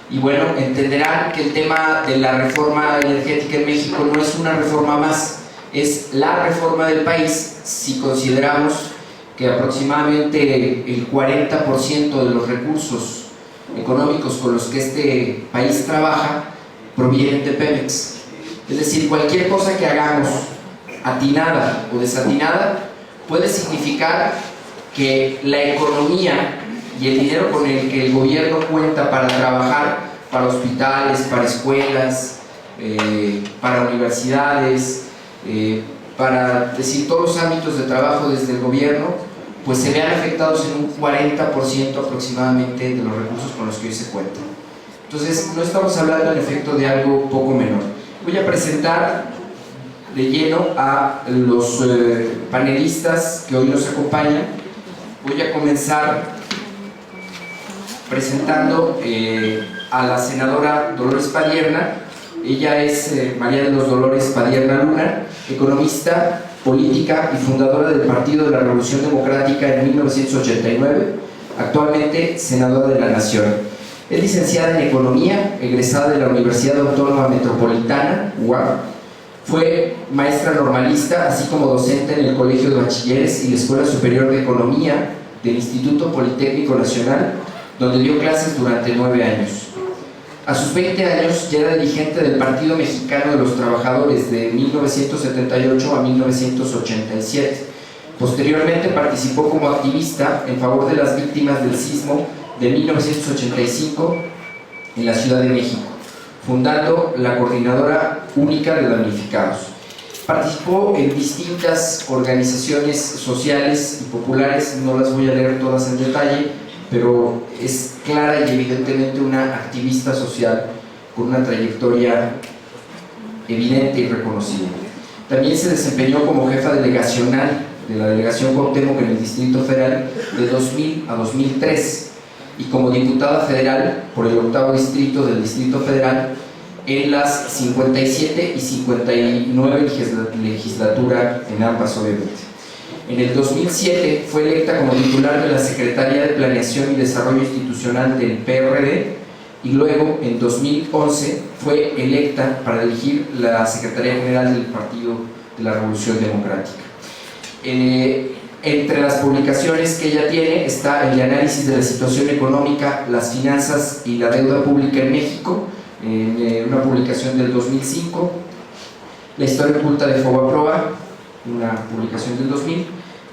Y bueno, entenderán que el tema de la reforma energética en México no es una reforma más, es la reforma del país si consideramos que aproximadamente el 40% de los recursos económicos con los que este país trabaja provienen de Pemex. Es decir, cualquier cosa que hagamos, atinada o desatinada, puede significar que la economía y el dinero con el que el gobierno cuenta para trabajar para hospitales, para escuelas, para universidades, para decir todos los ámbitos de trabajo desde el gobierno, pues se vean afectados en un 40% aproximadamente de los recursos con los que hoy se cuenta. Entonces, no estamos hablando en efecto de algo poco menor. Voy a presentar de lleno a los panelistas que hoy nos acompañan. Voy a comenzar presentando a la senadora Dolores Padierna. Ella es María de los Dolores Padierna Luna, economista, política y fundadora del Partido de la Revolución Democrática en 1989, actualmente senadora de la Nación. Es licenciada en Economía, egresada de la Universidad Autónoma Metropolitana, UAM. Fue maestra normalista, así como docente en el Colegio de Bachilleres y la Escuela Superior de Economía del Instituto Politécnico Nacional, donde dio clases durante 9 años. A sus 20 años ya era dirigente del Partido Mexicano de los Trabajadores de 1978 a 1987. Posteriormente participó como activista en favor de las víctimas del sismo de 1985 en la Ciudad de México, fundando la Coordinadora Única de Damnificados. Participó en distintas organizaciones sociales y populares, no las voy a leer todas en detalle, pero es clara y evidentemente una activista social con una trayectoria evidente y reconocida. También se desempeñó como jefa delegacional de la delegación Cuauhtémoc en el Distrito Federal de 2000 a 2003 y como diputada federal por el 8º distrito del Distrito Federal en las 57 y 59 legislatura en ambas, obviamente. En el 2007 fue electa como titular de la Secretaría de Planeación y Desarrollo Institucional del PRD y luego, en 2011, fue electa para dirigir la Secretaría General del Partido de la Revolución Democrática. Entre las publicaciones que ella tiene está el análisis de la situación económica, las finanzas y la deuda pública en México, una publicación del 2005, la historia oculta de Fobaproa, una publicación del 2000,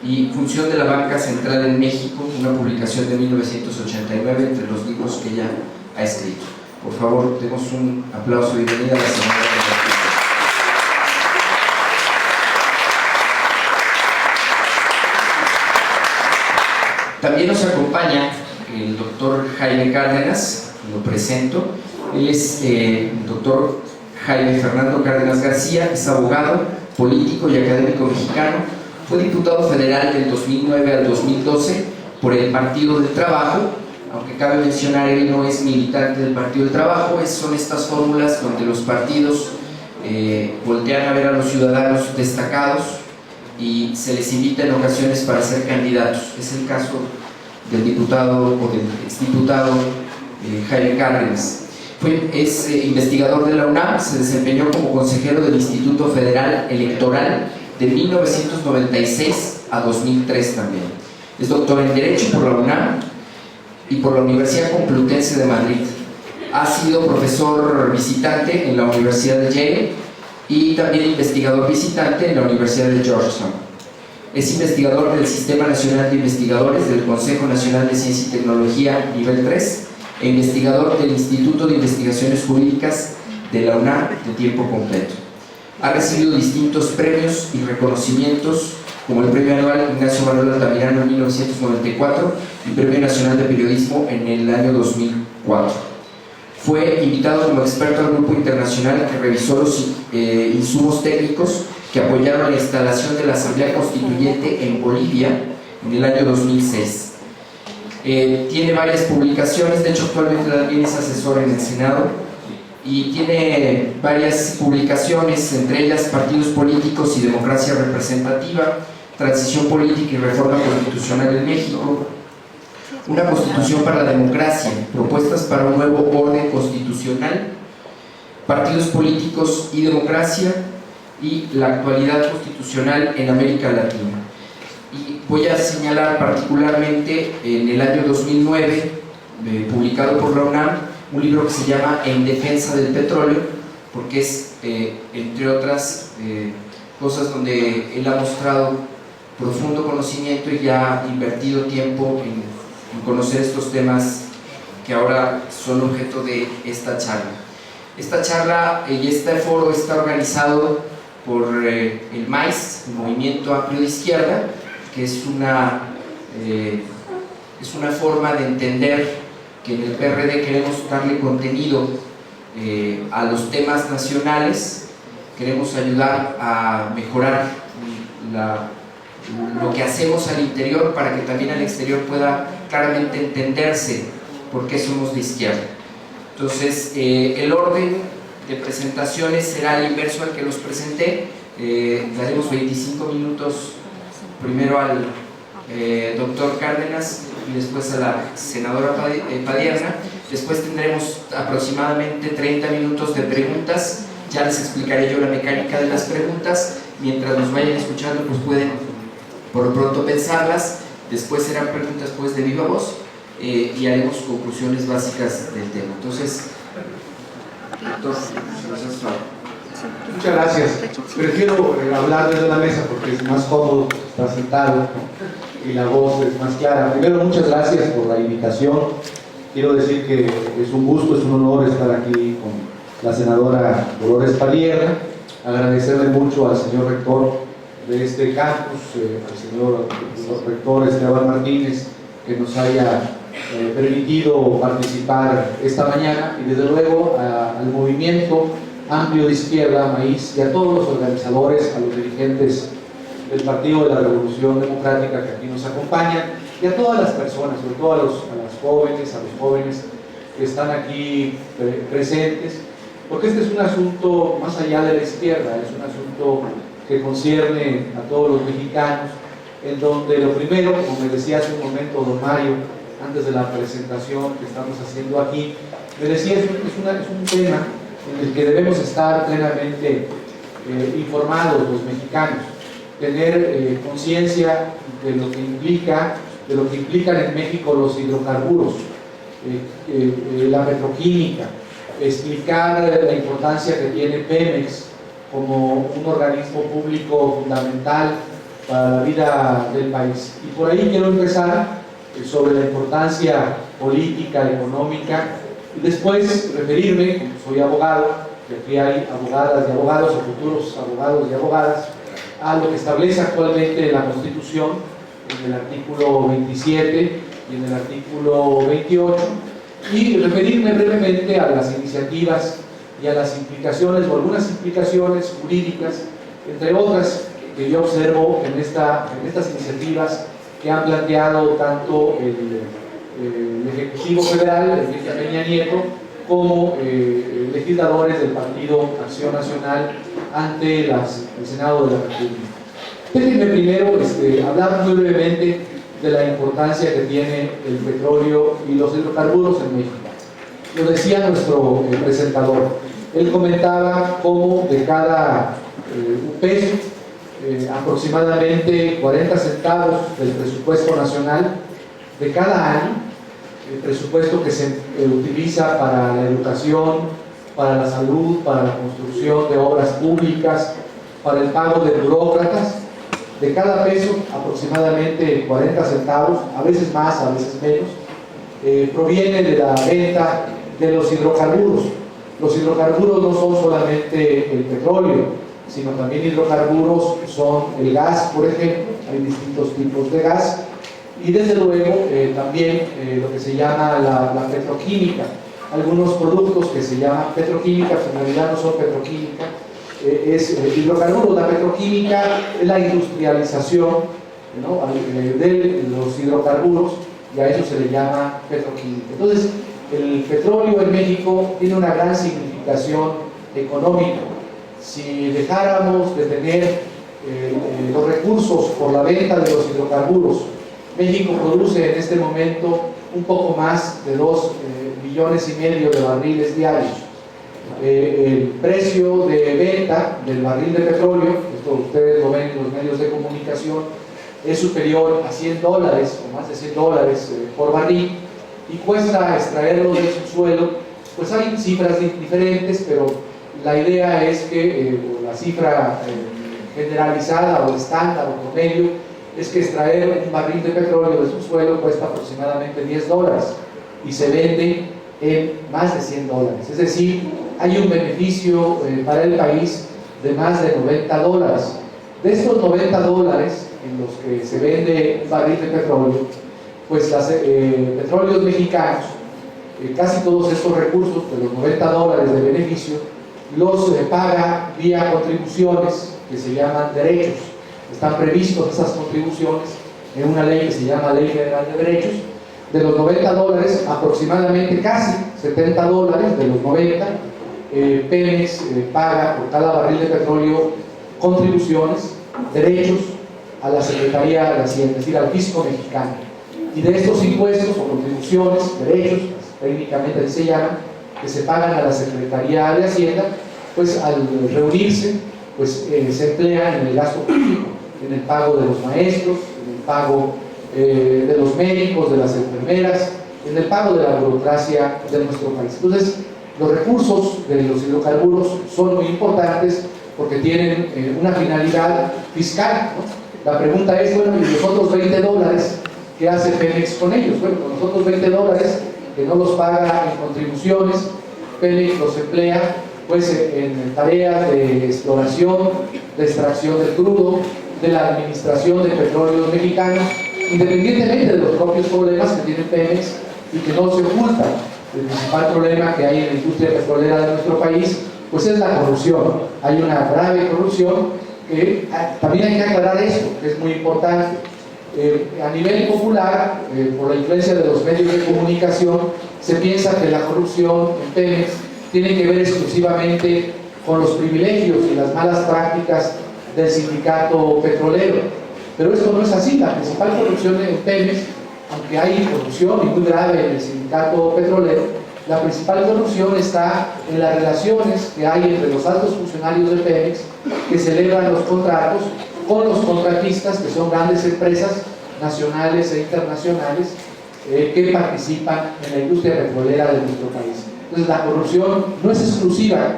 y Función de la Banca Central en México, una publicación de 1989, entre los libros que ella ha escrito. Por favor, demos un aplauso y bienvenida a la senadora. También nos acompaña el doctor Jaime Cárdenas, lo presento. Él es el doctor Jaime Fernando Cárdenas García, es abogado, político y académico mexicano. Fue diputado federal del 2009 al 2012 por el Partido del Trabajo, aunque cabe mencionar, él no es militante del Partido del Trabajo. Son estas fórmulas donde los partidos voltean a ver a los ciudadanos destacados y se les invita en ocasiones para ser candidatos. Es el caso del diputado o del exdiputado Jaime Cárdenas. Es investigador de la UNAM, se desempeñó como consejero del Instituto Federal Electoral de 1996 a 2003 también. Es doctor en Derecho por la UNAM y por la Universidad Complutense de Madrid. Ha sido profesor visitante en la Universidad de Yale y también investigador visitante en la Universidad de Georgetown. Es investigador del Sistema Nacional de Investigadores del Consejo Nacional de Ciencia y Tecnología nivel 3 e investigador del Instituto de Investigaciones Jurídicas de la UNAM de tiempo completo. Ha recibido distintos premios y reconocimientos, como el Premio Anual Ignacio Manuel Altamirano en 1994 y Premio Nacional de Periodismo en el año 2004. Fue invitado como experto al grupo internacional que revisó los insumos técnicos que apoyaron la instalación de la Asamblea Constituyente en Bolivia en el año 2006. Tiene varias publicaciones, de hecho actualmente también es asesor en el Senado, y tiene varias publicaciones, entre ellas Partidos Políticos y Democracia Representativa, Transición Política y Reforma Constitucional en México, Una Constitución para la Democracia, Propuestas para un Nuevo Orden Constitucional constitucional, partidos políticos y democracia, y la actualidad constitucional en América Latina. Y voy a señalar particularmente en el año 2009, publicado por la UNAM, un libro que se llama En defensa del petróleo, porque es, entre otras cosas, donde él ha mostrado profundo conocimiento y ya ha invertido tiempo en conocer estos temas que ahora son objeto de esta charla. Esta charla y este foro está organizado por el MAIS, el Movimiento Amplio de Izquierda, que es una forma de entender que en el PRD queremos darle contenido a los temas nacionales, queremos ayudar a mejorar lo que hacemos al interior para que también al exterior pueda claramente entenderse por qué somos de izquierda. Entonces, el orden de presentaciones será el inverso al que los presenté. Daremos 25 minutos primero al doctor Cárdenas y después a la senadora Padierna. Después tendremos aproximadamente 30 minutos de preguntas. Ya les explicaré yo la mecánica de las preguntas. Mientras nos vayan escuchando, pues pueden por lo pronto pensarlas. Después serán preguntas pues de viva voz y haremos conclusiones básicas del tema. Entonces, doctor, muchas gracias. Prefiero hablar desde la mesa porque es más cómodo estar sentado y la voz es más clara. Primero, muchas gracias por la invitación. Quiero decir que es un gusto, es un honor estar aquí con la senadora Dolores Padierna. Agradecerle mucho al señor rector de este campus, al señor rector Esteban Martínez, que nos haya permitido participar esta mañana, y desde luego al Movimiento Amplio de Izquierda, MAIS, y a todos los organizadores, a los dirigentes del Partido de la Revolución Democrática que aquí nos acompañan, y a todas las personas, sobre todo a los jóvenes que están aquí presentes, porque este es un asunto más allá de la izquierda, es un asunto que concierne a todos los mexicanos, en donde lo primero, como me decía hace un momento don Mario, antes de la presentación que estamos haciendo aquí, me decía, es un tema en el que debemos estar plenamente informados los mexicanos, tener conciencia de lo que implican en México los hidrocarburos, la petroquímica, explicar la importancia que tiene Pemex como un organismo público fundamental para la vida del país. Y por ahí quiero empezar sobre la importancia política, económica, y después referirme, como soy abogado, que aquí hay abogadas y abogados o futuros abogados y abogadas, a lo que establece actualmente la Constitución en el artículo 27 y en el artículo 28, y referirme brevemente a las iniciativas y a las implicaciones, o algunas implicaciones jurídicas, entre otras, que yo observo en estas iniciativas que han planteado tanto el Ejecutivo Federal, Enrique Peña Nieto, como legisladores del Partido Acción Nacional ante el Senado de la República. Déjenme primero hablar muy brevemente de la importancia que tiene el petróleo y los hidrocarburos en México. Lo decía nuestro presentador. Él comentaba cómo de cada peso, aproximadamente 40 centavos del presupuesto nacional de cada año, el presupuesto que se utiliza para la educación, para la salud, para la construcción de obras públicas, para el pago de burócratas, de cada peso aproximadamente 40 centavos, a veces más, a veces menos, proviene de la venta de los hidrocarburos. Los hidrocarburos no son solamente el petróleo, sino también hidrocarburos son el gas, por ejemplo, hay distintos tipos de gas, y desde luego también lo que se llama la petroquímica, algunos productos que se llaman petroquímica, pero en realidad no son petroquímica, es hidrocarburos. La petroquímica es la industrialización, ¿no?, de los hidrocarburos, y a eso se le llama petroquímica. Entonces, el petróleo en México tiene una gran significación económica. Si dejáramos de tener los recursos por la venta de los hidrocarburos, México produce en este momento un poco más de 2,5 millones de barriles diarios. El precio de venta del barril de petróleo, esto ustedes lo ven en los medios de comunicación, es superior a $100 o más de $100 por barril, y cuesta extraerlo del subsuelo. Pues hay cifras diferentes, pero la idea es que la cifra generalizada o estándar o promedio es que extraer un barril de petróleo del subsuelo cuesta aproximadamente $10 y se vende en más de $100. Es decir, hay un beneficio para el país de más de $90. De estos $90 en los que se vende un barril de petróleo, pues los petróleos mexicanos, casi todos estos recursos de los $90 de beneficio, los paga vía contribuciones que se llaman derechos. Están previstos esas contribuciones en una ley que se llama Ley Federal de Derechos. De los $90, aproximadamente casi $70 de los 90, Pemex paga por cada barril de petróleo contribuciones, derechos a la Secretaría de Hacienda, es decir, al fisco mexicano. Y de estos impuestos o contribuciones, derechos, técnicamente se llaman, que se pagan a la Secretaría de Hacienda, pues al reunirse, pues se emplean en el gasto público, en el pago de los maestros, en el pago de los médicos, de las enfermeras, en el pago de la burocracia de nuestro país. Entonces, los recursos de los hidrocarburos son muy importantes porque tienen una finalidad fiscal, ¿no? La pregunta es, bueno, ¿y los otros $20 qué hace Pemex con ellos? Bueno, con los otros $20 que no los paga en contribuciones, Pemex los emplea pues en tareas de exploración, de extracción del crudo, de la administración de petróleos mexicanos, independientemente de los propios problemas que tiene Pemex y que no se ocultan. El principal problema que hay en la industria petrolera de nuestro país pues es la corrupción. Hay una grave corrupción que también hay que aclarar esto, que es muy importante. A nivel popular, por la influencia de los medios de comunicación, se piensa que la corrupción en Pemex tiene que ver exclusivamente con los privilegios y las malas prácticas del sindicato petrolero. Pero esto no es así. La principal corrupción en Pemex, aunque hay corrupción y muy grave en el sindicato petrolero, la principal corrupción está en las relaciones que hay entre los altos funcionarios de Pemex que celebran los contratos con los contratistas, que son grandes empresas nacionales e internacionales que participan en la industria petrolera de nuestro país. Entonces, la corrupción no es exclusiva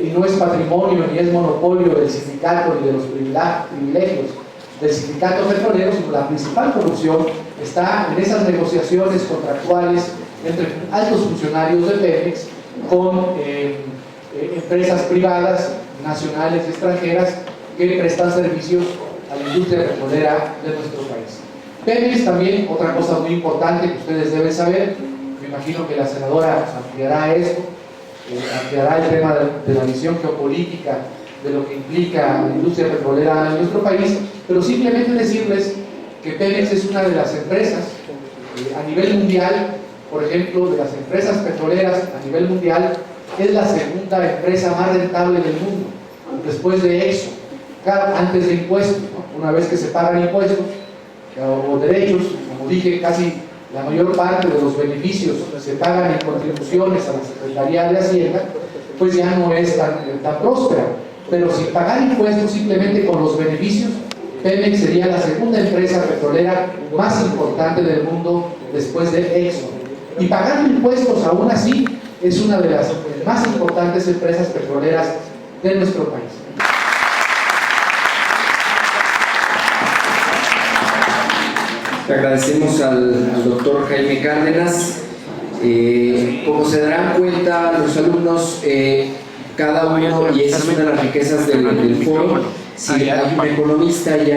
y no es patrimonio ni es monopolio del sindicato ni de los privilegios del sindicato petrolero, sino la principal corrupción está en esas negociaciones contractuales entre altos funcionarios de Pemex con empresas privadas, nacionales y extranjeras que prestan servicios a la industria petrolera de nuestro país. Pemex también, otra cosa muy importante que ustedes deben saber, me imagino que la senadora ampliará esto, ampliará el tema de la visión geopolítica de lo que implica la industria petrolera en nuestro país, pero simplemente decirles que Pemex es una de las empresas a nivel mundial, por ejemplo, de las empresas petroleras a nivel mundial, es la segunda empresa más rentable del mundo, después de Exxon, claro, antes de impuestos, ¿no? Una vez que se pagan impuestos o derechos, como dije, casi la mayor parte de los beneficios se pagan en contribuciones a la Secretaría de Hacienda, pues ya no es tan próspera. Pero sin pagar impuestos, simplemente con los beneficios, Pemex sería la segunda empresa petrolera más importante del mundo después de Exxon. Y pagando impuestos aún así es una de las más importantes empresas petroleras de nuestro país. Le agradecemos al doctor Jaime Cárdenas. Como se darán cuenta los alumnos, cada uno, y esa es una de las riquezas del foro, si hay un economista y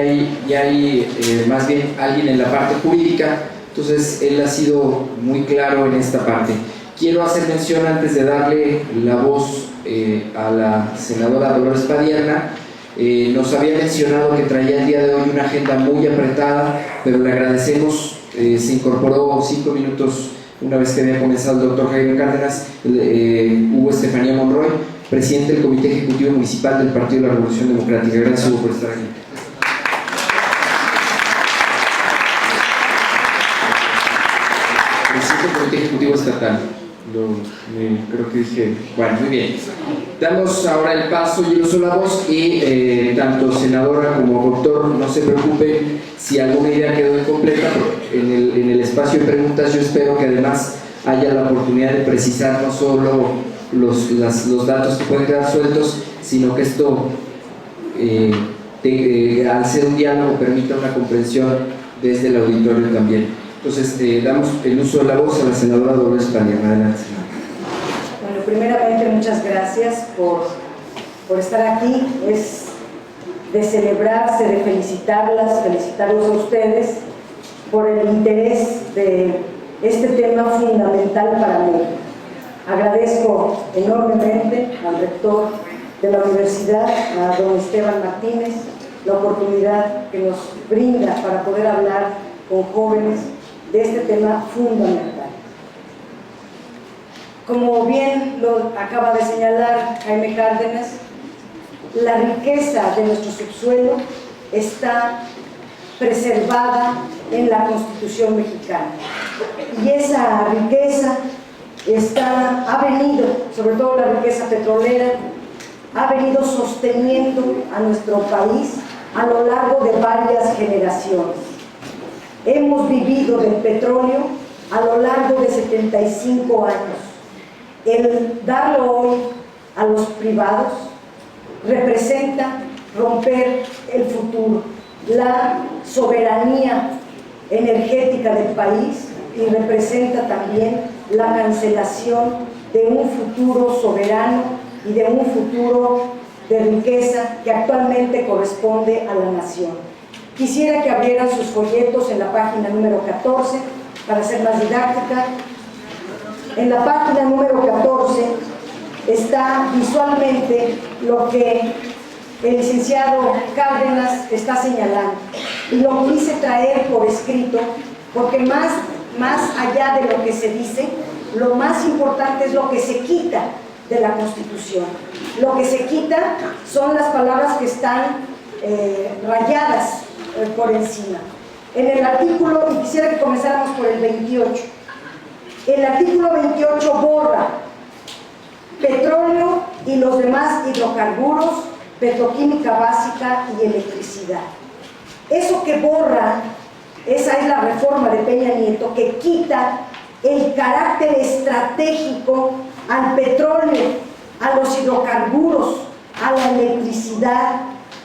hay más bien alguien en la parte jurídica, entonces él ha sido muy claro en esta parte. Quiero hacer mención, antes de darle la voz a la senadora Dolores Padierna, nos había mencionado que traía el día de hoy una agenda muy apretada, pero le agradecemos, se incorporó 5 minutos una vez que había comenzado el doctor Jaime Cárdenas, Hugo Estefanía Monroy, presidente del Comité Ejecutivo Municipal del Partido de la Revolución Democrática. Gracias, Hugo, por estar aquí. Comité Ejecutivo Estatal. Creo que dije, bueno, muy bien. Damos ahora el paso y el uso de la voz y tanto senadora como doctor, no se preocupen si alguna idea quedó incompleta. En el espacio de preguntas yo espero que además haya la oportunidad de precisar no solo los datos que pueden quedar sueltos, sino que esto, al ser un diálogo, permita una comprensión desde el auditorio también. Entonces, damos el uso de la voz a la senadora Dolores Pardiñas. Adelante. Bueno, primeramente, muchas gracias por estar aquí. Es de celebrarse, de felicitarlos a ustedes por el interés de este tema fundamental para mí. Agradezco enormemente al rector de la universidad, a don Esteban Martínez, la oportunidad que nos brinda para poder hablar con jóvenes de este tema fundamental. Como bien lo acaba de señalar Jaime Cárdenas, la riqueza de nuestro subsuelo está preservada en la Constitución mexicana. Y esa riqueza ha venido, sobre todo la riqueza petrolera, ha venido sosteniendo a nuestro país a lo largo de varias generaciones. Hemos vivido del petróleo a lo largo de 75 años. El darlo hoy a los privados representa romper el futuro, la soberanía energética del país, y representa también la cancelación de un futuro soberano y de un futuro de riqueza que actualmente corresponde a la nación. Quisiera que abrieran sus folletos en la página número 14, para ser más didáctica. En la página número 14 está visualmente lo que el licenciado Cárdenas está señalando. Y lo quise traer por escrito, porque más allá de lo que se dice, lo más importante es lo que se quita de la Constitución. Lo que se quita son las palabras que están rayadas por encima. En el artículo, y quisiera que comenzáramos por el 28, el artículo 28 borra petróleo y los demás hidrocarburos, petroquímica básica y electricidad. Eso que borra, esa es la reforma de Peña Nieto, que quita el carácter estratégico al petróleo, a los hidrocarburos, a la electricidad,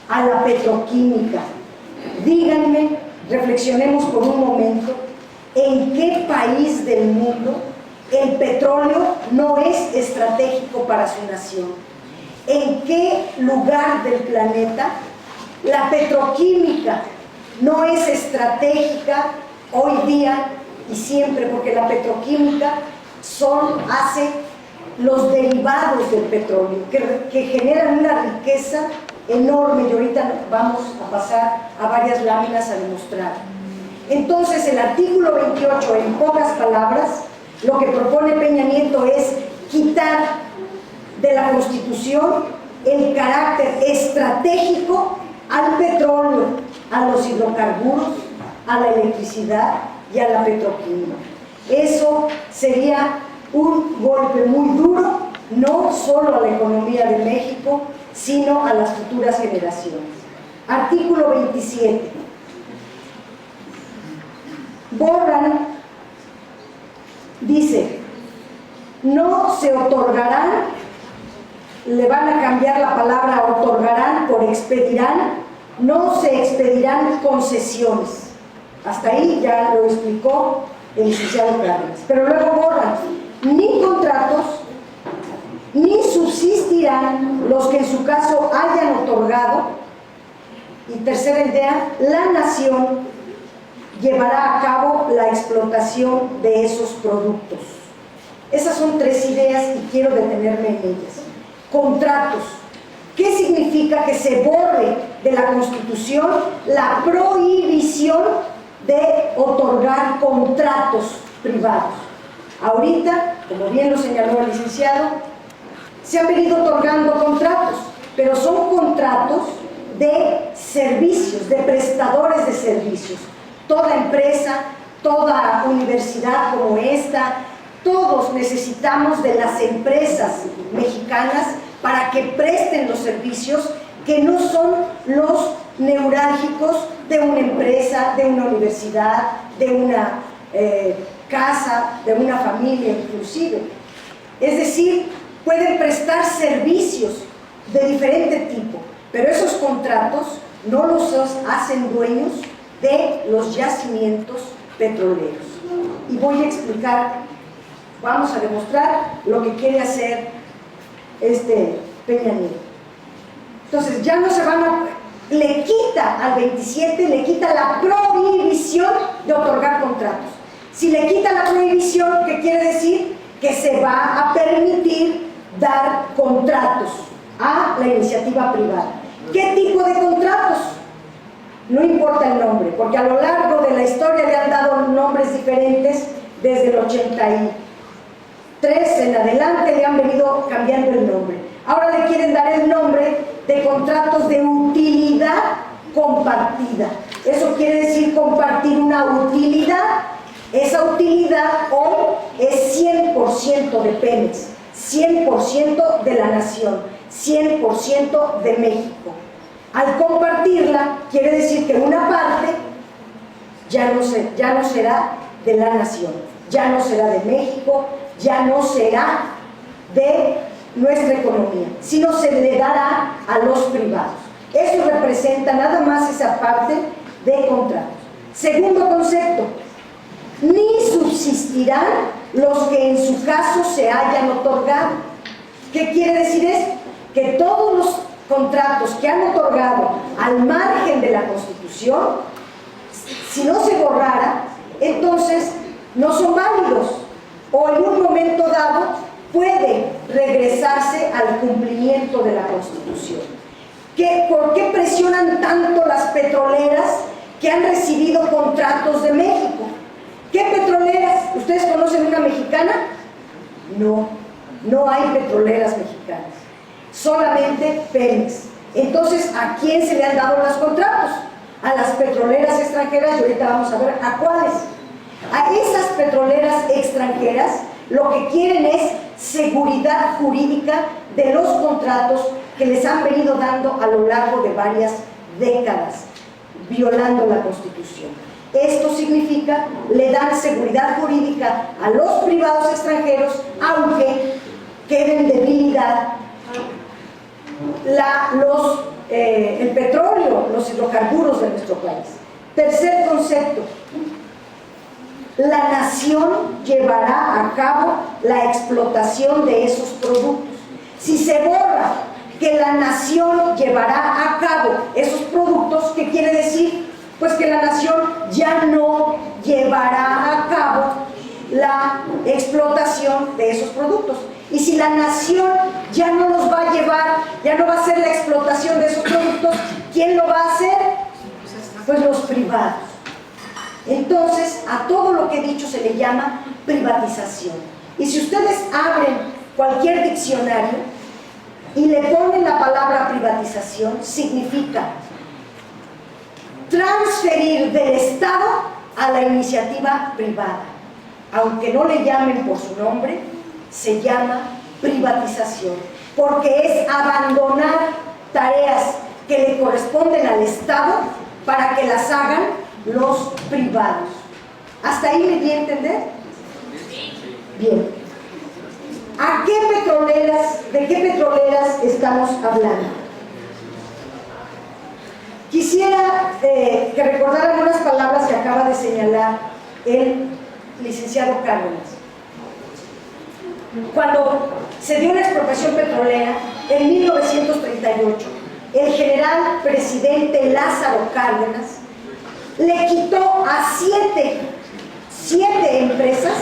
a la petroquímica. Díganme, reflexionemos por un momento, ¿en qué país del mundo el petróleo no es estratégico para su nación? ¿En qué lugar del planeta la petroquímica no es estratégica hoy día y siempre? Porque la petroquímica hace los derivados del petróleo que generan una riqueza enorme, y ahorita vamos a pasar a varias láminas a demostrar. Entonces, el artículo 28, en pocas palabras, lo que propone Peña Nieto es quitar de la Constitución el carácter estratégico al petróleo, a los hidrocarburos, a la electricidad y a la petroquímica. Eso sería un golpe muy duro, no solo a la economía de México, sino a las futuras generaciones. Artículo 27. Borran, dice, no se otorgarán, le van a cambiar la palabra otorgarán por expedirán, no se expedirán concesiones. Hasta ahí ya lo explicó el licenciado Cárdenas. Pero luego borran, ni contratos, ni subsistirán los que en su caso hayan otorgado. Y tercera idea, la nación llevará a cabo la explotación de esos productos. Esas son tres ideas y quiero detenerme en ellas. Contratos. ¿Qué significa que se borre de la Constitución la prohibición de otorgar contratos privados? Ahorita, como bien lo señaló el licenciado, se han venido otorgando contratos, pero son contratos de servicios, de prestadores de servicios. Toda empresa, toda universidad como esta, Todos necesitamos de las empresas mexicanas para que presten los servicios que no son los neurálgicos de una empresa, de una universidad, de una casa, de una familia inclusive. Es decir, pueden prestar servicios de diferente tipo, pero esos contratos no los hacen dueños de los yacimientos petroleros. Y voy a explicar, vamos a demostrar lo que quiere hacer Peña Nieto. Entonces ya no se van a... Le quita al 27, le quita la prohibición de otorgar contratos. Si le quita la prohibición, ¿qué quiere decir? Que se va a permitir dar contratos a la iniciativa privada. ¿Qué tipo de contratos? No importa el nombre, porque a lo largo de la historia le han dado nombres diferentes. Desde el 83 en adelante le han venido cambiando el nombre. Ahora le quieren dar el nombre de contratos de utilidad compartida. Eso quiere decir compartir una utilidad. Esa utilidad hoy es 100% de Pemex, 100% de la nación, 100% de México. Al compartirla, quiere decir que una parte ya no será de la nación, ya no será de México, ya no será de nuestra economía, sino se le dará a los privados. Eso representa nada más esa parte de contratos. Segundo concepto, ni subsistirán los que en su caso se hayan otorgado. ¿Qué quiere decir esto? Que todos los contratos que han otorgado al margen de la Constitución, si no se borrara, entonces no son válidos, o en un momento dado puede regresarse al cumplimiento de la Constitución. ¿Por qué presionan tanto las petroleras que han recibido contratos de México? ¿Qué petroleras? ¿Ustedes conocen una mexicana? No, no hay petroleras mexicanas, solamente Pemex. Entonces, ¿a quién se le han dado los contratos? A las petroleras extranjeras, y ahorita vamos a ver a cuáles. A esas petroleras extranjeras lo que quieren es seguridad jurídica de los contratos que les han venido dando a lo largo de varias décadas, violando la Constitución. Esto significa, le dan seguridad jurídica a los privados extranjeros, aunque quede en debilidad el petróleo, los hidrocarburos de nuestro país. Tercer concepto, la nación llevará a cabo la explotación de esos productos. Si se borra que la nación llevará a cabo esos productos, ¿qué quiere decir? Pues que la nación ya no llevará a cabo la explotación de esos productos. Y si la nación ya no los va a llevar, ya no va a hacer la explotación de esos productos, ¿quién lo va a hacer? Pues los privados. Entonces, a todo lo que he dicho se le llama privatización. Y si ustedes abren cualquier diccionario y le ponen la palabra privatización, significa transferir del Estado a la iniciativa privada. Aunque no le llamen por su nombre, se llama privatización, porque es abandonar tareas que le corresponden al Estado para que las hagan los privados. ¿Hasta ahí me di a entender? Bien. ¿De qué petroleras estamos hablando? Quisiera que recordaran unas palabras que acaba de señalar el licenciado Cárdenas. Cuando se dio la expropiación petrolera en 1938, el general presidente Lázaro Cárdenas le quitó a siete empresas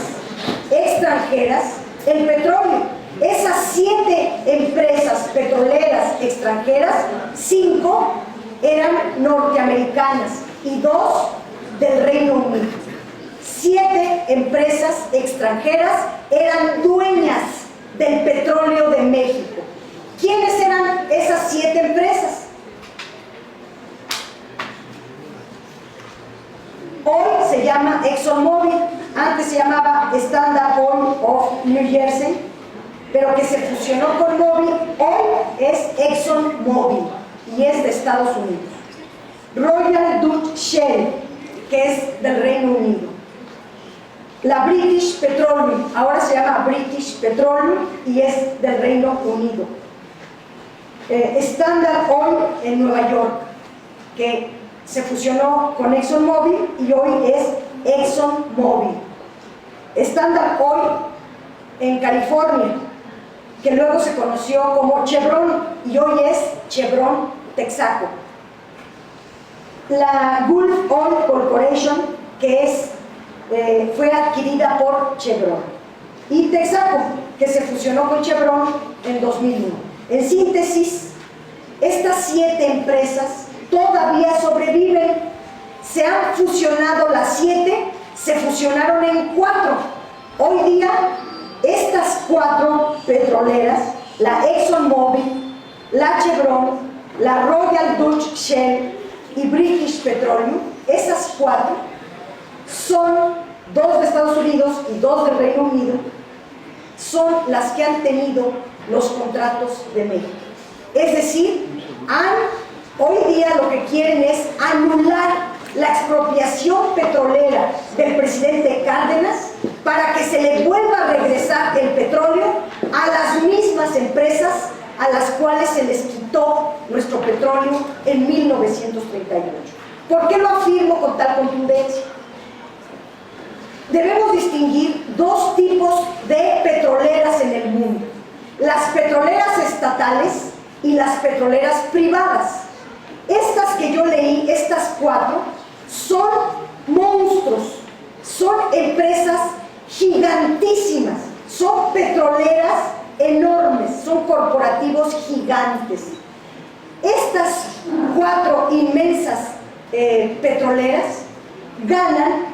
extranjeras el petróleo. Esas 7 empresas petroleras extranjeras, 5 eran norteamericanas y 2 del Reino Unido. 7 empresas extranjeras eran dueñas del petróleo de México. ¿Quiénes eran esas 7 empresas? Hoy se llama ExxonMobil, antes se llamaba Standard Oil o New Jersey, pero que se fusionó con Mobil. Hoy es ExxonMobil y es de Estados Unidos. Royal Dutch Shell, que es del Reino Unido. La British Petroleum, ahora se llama British Petroleum y es del Reino Unido. Standard Oil en Nueva York, que se fusionó con ExxonMobil y hoy es ExxonMobil. Standard Oil en California, que luego se conoció como Chevron y hoy es Chevron Texaco. La Gulf Oil Corporation, que fue adquirida por Chevron, y Texaco, que se fusionó con Chevron en 2001. En síntesis, estas 7 empresas todavía sobreviven. Se han fusionado las 7, se fusionaron en 4. Hoy día, estas 4 petroleras, la ExxonMobil, la Chevron, la Royal Dutch Shell y British Petroleum, esas 4 son 2 de Estados Unidos y 2 del Reino Unido, son las que han tenido los contratos de México. Es decir, hoy día lo que quieren es anular la expropiación petrolera del presidente Cárdenas para que se le vuelva a regresar el petróleo a las mismas empresas a las cuales se les quitó nuestro petróleo en 1938. ¿Por qué lo afirmo con tal contundencia? Debemos distinguir 2 tipos de petroleras en el mundo: las petroleras estatales y las petroleras privadas. Estas que yo leí, estas 4, son monstruos, son empresas gigantísimas, son petroleras enormes, son corporativos gigantes. Estas 4 inmensas petroleras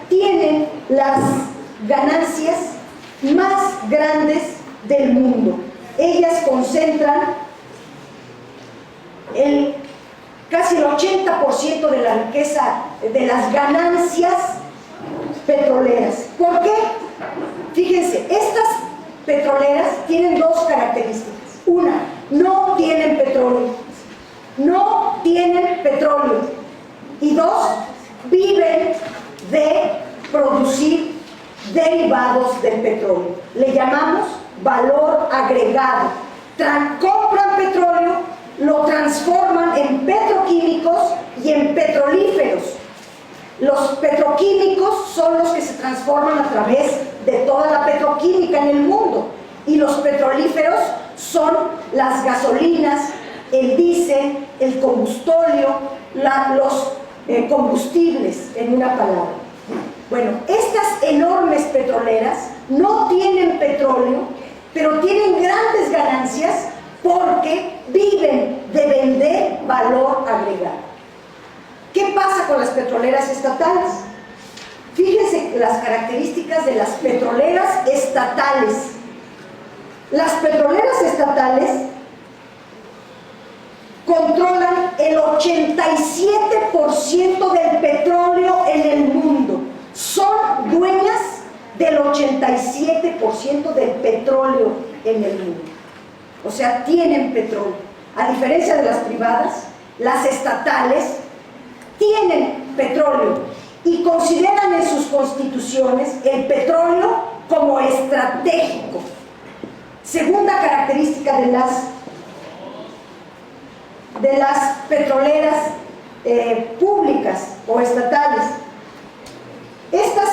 tienen las ganancias más grandes del mundo. Ellas concentran casi el 80% de la riqueza, de las ganancias petroleras. ¿Por qué? Fíjense, estas petroleras tienen 2 características. Una, no tienen petróleo. No tienen petróleo. Y 2, viven de producir derivados del petróleo. Le llamamos valor agregado. Compran petróleo, lo transforman en petroquímicos y en petrolíferos. Los petroquímicos son los que se transforman a través de toda la petroquímica en el mundo, y los petrolíferos son las gasolinas, el diésel, el combustóleo, los combustibles, en una palabra. Bueno, estas enormes petroleras no tienen petróleo, pero tienen grandes ganancias porque viven de vender valor agregado. ¿Qué pasa con las petroleras estatales? Fíjense las características de las petroleras estatales. Las petroleras estatales controlan el 87% del petróleo en el mundo. Son dueñas del 87% del petróleo en el mundo. O sea, tienen petróleo. A diferencia de las privadas, las estatales tienen petróleo y consideran en sus constituciones el petróleo como estratégico. Segunda característica de las petroleras públicas o estatales. Estas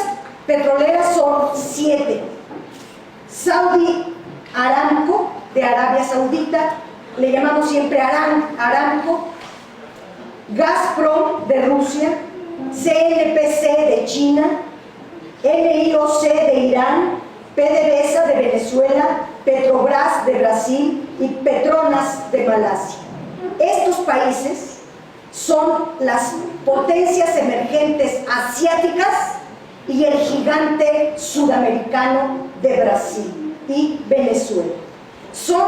petroleras son 7. Saudi Aramco, de Arabia Saudita, le llamamos siempre Aramco. Gazprom, de Rusia. CNPC, de China. NIOC, de Irán. PDVSA, de Venezuela. Petrobras, de Brasil. Y Petronas, de Malasia. Estos países son las potencias emergentes asiáticas y el gigante sudamericano de Brasil y Venezuela. Son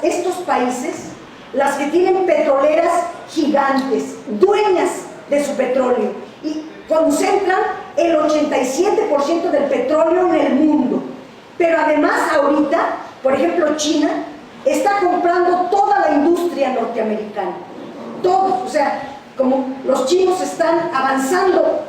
estos países las que tienen petroleras gigantes, dueñas de su petróleo, y concentran el 87% del petróleo en el mundo. Pero además ahorita, por ejemplo, China está comprando toda la industria norteamericana. Todos, o sea, como los chinos están avanzando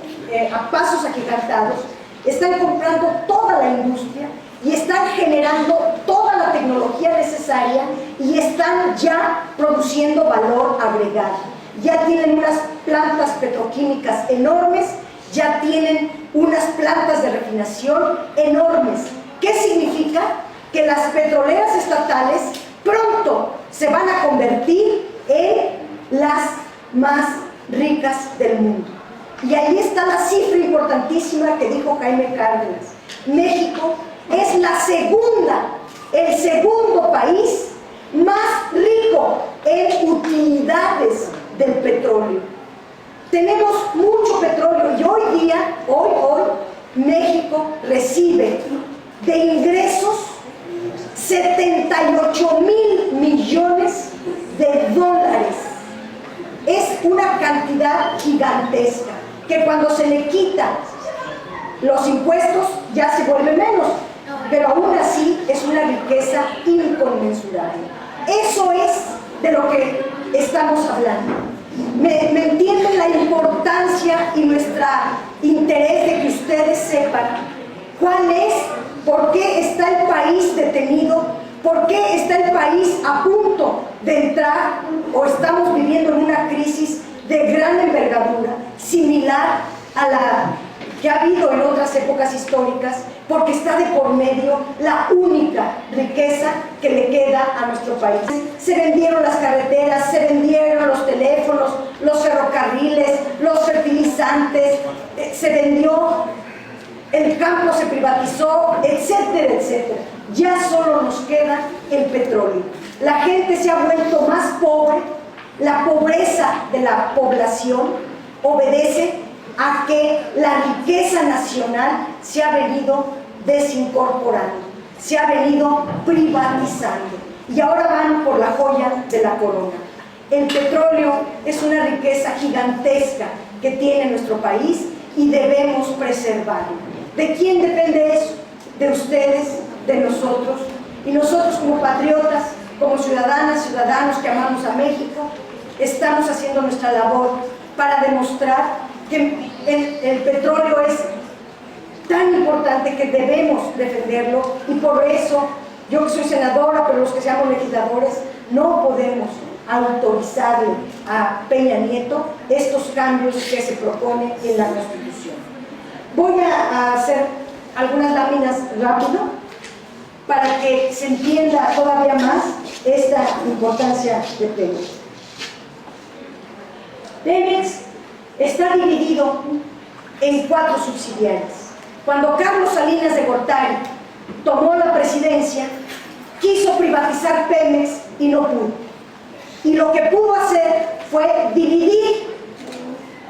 a pasos agigantados, están comprando toda la industria y están generando toda la tecnología necesaria y están ya produciendo valor agregado. Ya tienen unas plantas petroquímicas enormes, ya tienen unas plantas de refinación enormes. ¿Qué significa? Que las petroleras estatales pronto se van a convertir en las más ricas del mundo. Y ahí está la cifra importantísima que dijo Jaime Cárdenas. México es el segundo país más rico en utilidades del petróleo. Tenemos mucho petróleo y hoy día, hoy, México recibe de ingresos 78,000 millones de dólares. Es una cantidad gigantesca que cuando se le quitan los impuestos ya se vuelve menos, pero aún así es una riqueza inconmensurable. Eso es de lo que estamos hablando. ¿Me entienden la importancia y nuestro interés de que ustedes sepan cuál es, por qué está el país detenido, por qué está el país a punto de entrar o estamos viviendo en una crisis de gran envergadura, similar a la que ha habido en otras épocas históricas, porque está de por medio la única riqueza que le queda a nuestro país? Se vendieron las carreteras, se vendieron los teléfonos, los ferrocarriles, los fertilizantes, se vendió, el campo se privatizó, etcétera, etcétera. Ya solo nos queda el petróleo. La gente se ha vuelto más pobre, la pobreza de la población obedece a que la riqueza nacional se ha venido desincorporando, se ha venido privatizando y ahora van por la joya de la corona. El petróleo es una riqueza gigantesca que tiene nuestro país y debemos preservarlo. ¿De quién depende eso? De ustedes, de nosotros, y nosotros como patriotas, como ciudadanas, ciudadanos que amamos a México, estamos haciendo nuestra labor para demostrar que el petróleo es tan importante que debemos defenderlo, y por eso yo que soy senadora, pero los que seamos legisladores no podemos autorizarle a Peña Nieto estos cambios que se proponen en la Constitución. Voy a hacer algunas láminas rápido para que se entienda todavía más esta importancia de Pemex. Pemex está dividido en 4 subsidiarias. Cuando Carlos Salinas de Gortari tomó la presidencia, quiso privatizar Pemex y no pudo. Y lo que pudo hacer fue dividir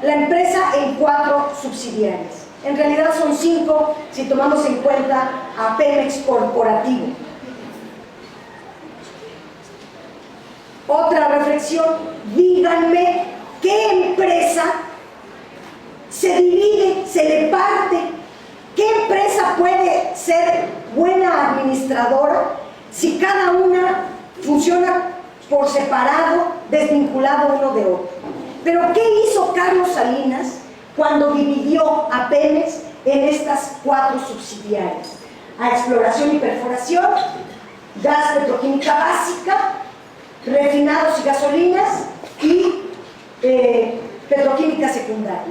la empresa en 4 subsidiarias. En realidad son 5 si tomamos en cuenta a Pemex Corporativo. Otra reflexión, díganme qué empresa se divide, se le parte. ¿Qué empresa puede ser buena administradora si cada una funciona por separado, desvinculado uno de otro? Pero ¿qué hizo Carlos Salinas cuando dividió a Pemex en estas 4 subsidiarias? A exploración y perforación, gas petroquímica básica, refinados y gasolinas y petroquímica secundaria.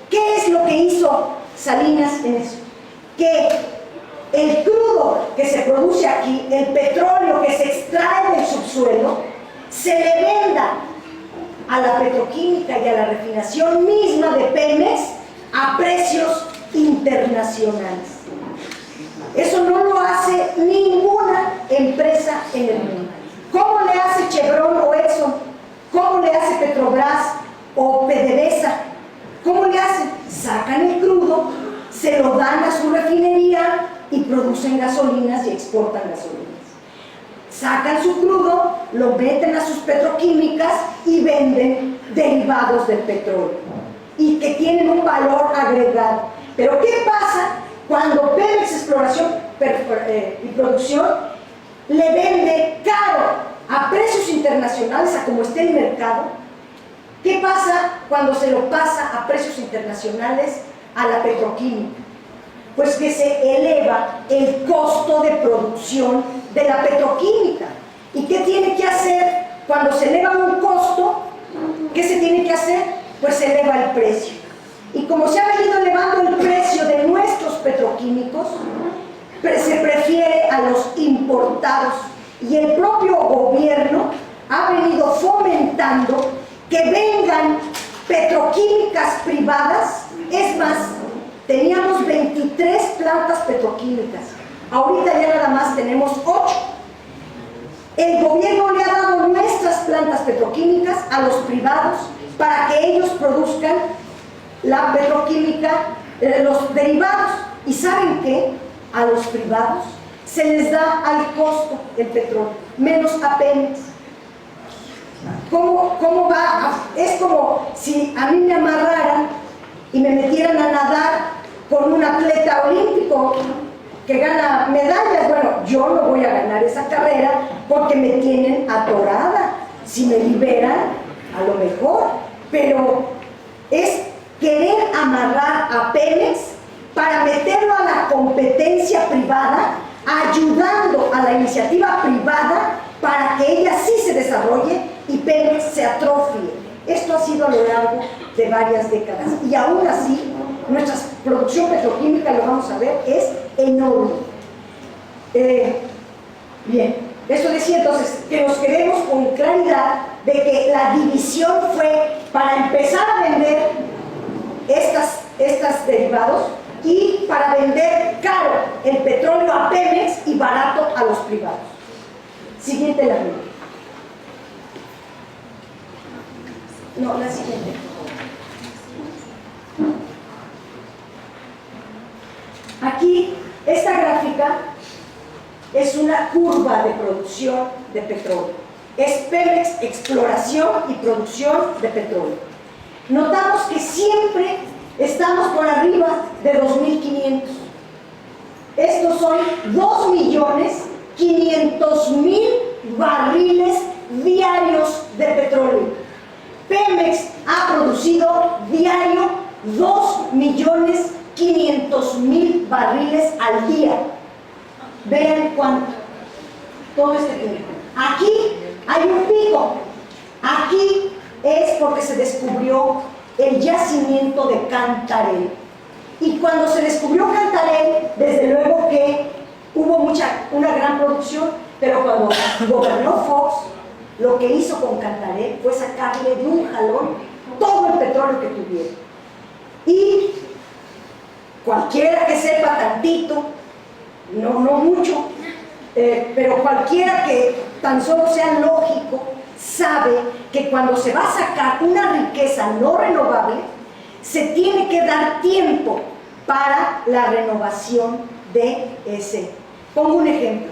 ¿Qué es lo que hizo Salinas en eso? Que el crudo que se produce aquí, el petróleo que se extrae del subsuelo, se le venda a la petroquímica y a la refinación misma de Pemex a precios internacionales. Eso no lo hace ninguna empresa en el mundo. ¿Cómo le hace Chevron o Exxon? ¿Cómo le hace Petrobras o PDVSA? ¿Cómo le hacen? Sacan el crudo, se lo dan a su refinería y producen gasolinas y exportan gasolinas. Sacan su crudo, lo meten a sus petroquímicas y venden derivados del petróleo y que tienen un valor agregado. Pero ¿qué pasa cuando Pemex Exploración y producción, le vende caro a precios internacionales, a como esté el mercado. ¿Qué pasa cuando se lo pasa a precios internacionales a la petroquímica? Pues que se eleva el costo de producción de la petroquímica. ¿Y qué tiene que hacer cuando se eleva un costo? ¿Qué se tiene que hacer? Pues se eleva el precio. Y como se ha venido elevando el precio de nuestros petroquímicos, se prefiere a los importados. Y el propio gobierno ha venido fomentando que vengan petroquímicas privadas. Es más, teníamos 23 plantas petroquímicas. Ahorita ya nada más tenemos 8. El gobierno le ha dado nuestras plantas petroquímicas a los privados para que ellos produzcan la petroquímica, los derivados. ¿Y saben qué? A los privados se les da al costo el petróleo, menos a Pemex. ¿Cómo va? Es como si a mí me amarraran y me metieran a nadar con un atleta olímpico que gana medallas. Bueno, yo no voy a ganar esa carrera porque me tienen atorada. Si me liberan, a lo mejor, pero es querer amarrar a Pemex para meterlo a la competencia privada, ayudando a la iniciativa privada para que ella sí se desarrolle y Pemex se atrofie. Esto ha sido a lo largo de varias décadas y aún así nuestra producción petroquímica, lo vamos a ver, es enorme. Bien, eso decía entonces que nos quedemos con claridad de que la división fue para empezar a vender estas derivados y para vender caro el petróleo a Pemex y barato a los privados. Siguiente la línea. No, la siguiente. Aquí, esta gráfica es una curva de producción de petróleo. Es Pemex exploración y producción de petróleo. Notamos que siempre estamos por arriba de 2.500. Estos son 2.500.000 barriles diarios de petróleo. Pemex ha producido diario 2.500.000 barriles al día. Vean cuánto. Todo este tiempo. Aquí hay un pico. Aquí es porque se descubrió el yacimiento de Cantarell. Y cuando se descubrió Cantarell, desde luego que hubo una gran producción, pero cuando gobernó Fox, lo que hizo con Cantarell fue sacarle de un jalón todo el petróleo que tuviera. Y cualquiera que sepa tantito, no mucho, pero cualquiera que tan solo sea lógico, sabe que cuando se va a sacar una riqueza no renovable, se tiene que dar tiempo para la renovación de ese. Pongo un ejemplo.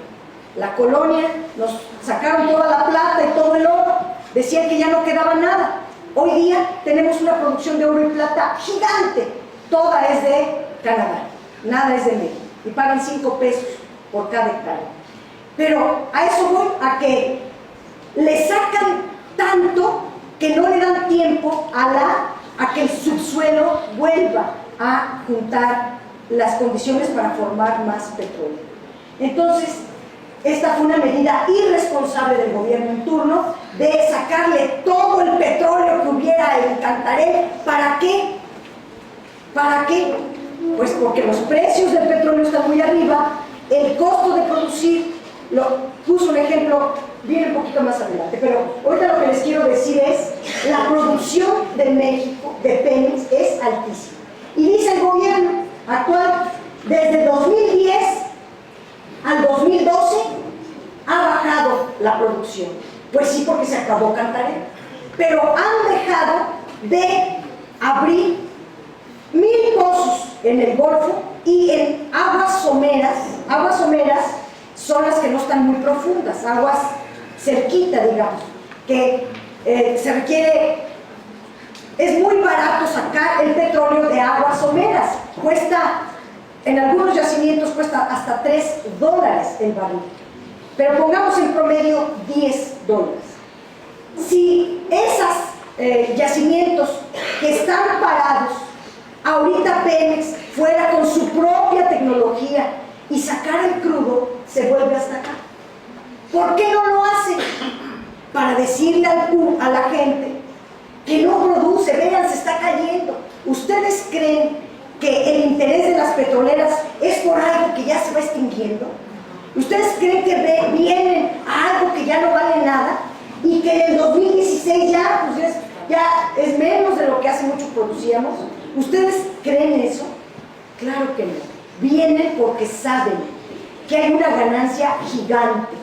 La colonia, nos sacaron toda la plata y todo el oro, decían que ya no quedaba nada. Hoy día tenemos una producción de oro y plata gigante, toda es de Canadá, nada es de México, y pagan 5 pesos por cada hectárea. Pero a eso voy, a que le sacan tanto que no le dan tiempo a que el subsuelo vuelva a juntar las condiciones para formar más petróleo. Entonces, esta fue una medida irresponsable del gobierno en turno de sacarle todo el petróleo que hubiera en Cantarell. ¿Para qué? ¿Para qué? Pues porque los precios del petróleo están muy arriba, el costo de producir, puso un ejemplo, viene un poquito más adelante, pero ahorita lo que les quiero decir es, la producción de México, de Pemex, es altísima. Y dice el gobierno actual, desde 2010 al 2012 ha bajado la producción. Pues sí, porque se acabó Cantarell. Pero han dejado de abrir 1000 pozos en el Golfo y en aguas someras. Aguas someras son las que no están muy profundas, aguas cerquita, digamos, que se requiere, es muy barato sacar el petróleo de aguas someras, cuesta En algunos yacimientos cuesta hasta $3 el barril, pero pongamos en promedio $10. Si esos yacimientos que están parados, ahorita Pemex fuera con su propia tecnología y sacara el crudo, se vuelve hasta acá. ¿Por qué no lo hacen? Para decirle a la gente que no produce, vean, se está cayendo. ¿Ustedes creen que el interés de las petroleras es por algo que ya se va extinguiendo? ¿Ustedes creen que vienen a algo que ya no vale nada y que en el 2016 ya es menos de lo que hace mucho producíamos? ¿Ustedes creen eso? Claro que no. Vienen porque saben que hay una ganancia gigante.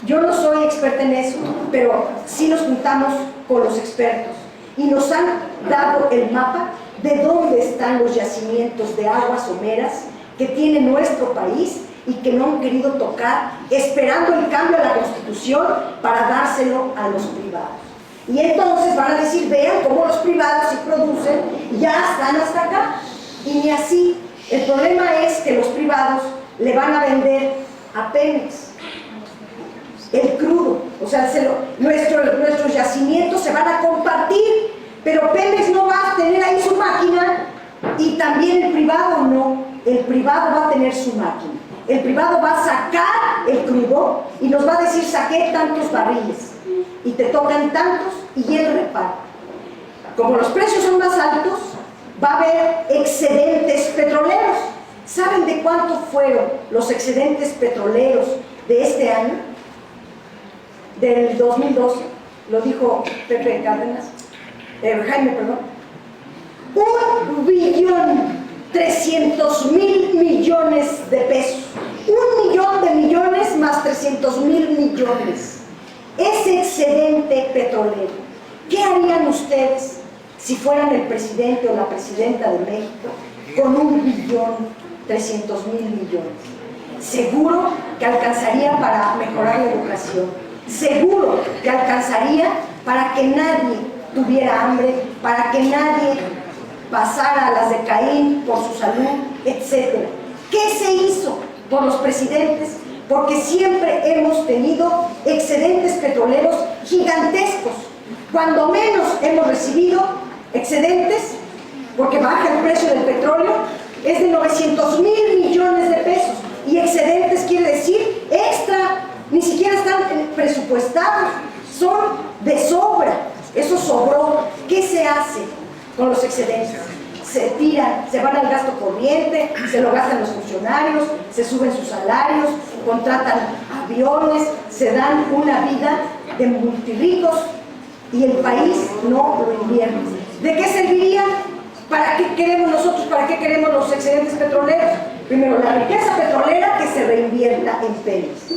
Yo no soy experta en eso, pero sí nos juntamos con los expertos y nos han dado el mapa de dónde están los yacimientos de aguas someras que tiene nuestro país y que no han querido tocar, esperando el cambio a la Constitución para dárselo a los privados. Y entonces van a decir, vean cómo los privados sí producen, ya están hasta acá. Y ni así. El problema es que los privados le van a vender a Pemex el crudo, o sea, nuestros yacimientos se van a compartir, pero Pemex no va a tener ahí su máquina y también el privado no. El privado va a tener su máquina. El privado va a sacar el crudo y nos va a decir, saqué tantos barriles y te tocan tantos y él reparte. Como los precios son más altos, va a haber excedentes petroleros. ¿Saben de cuánto fueron los excedentes petroleros de este año? Del 2012, lo dijo Jaime Cárdenas, 1.300.000 de pesos. 1 millón de millones más 300.000 millones. Ese excedente petrolero, ¿qué harían ustedes si fueran el presidente o la presidenta de México con 1.300.000 millones? Seguro que alcanzaría para mejorar la educación. Seguro que alcanzaría para que nadie tuviera hambre, para que nadie pasara a las de Caín por su salud, etc. ¿Qué se hizo por los presidentes? Porque siempre hemos tenido excedentes petroleros gigantescos. Cuando menos hemos recibido excedentes, porque baja el precio del petróleo, es de 900.000 millones de pesos. Y excedentes quiere decir extra. Ni siquiera están presupuestados, son de sobra. Eso sobró. ¿Qué se hace con los excedentes? Se tiran, se van al gasto corriente, se lo gastan los funcionarios, se suben sus salarios, contratan aviones, se dan una vida de multirricos y el país no lo invierte. ¿De qué servirían? ¿Para qué queremos nosotros? ¿Para qué queremos los excedentes petroleros? Primero, la riqueza petrolera que se reinvierta en Pemex.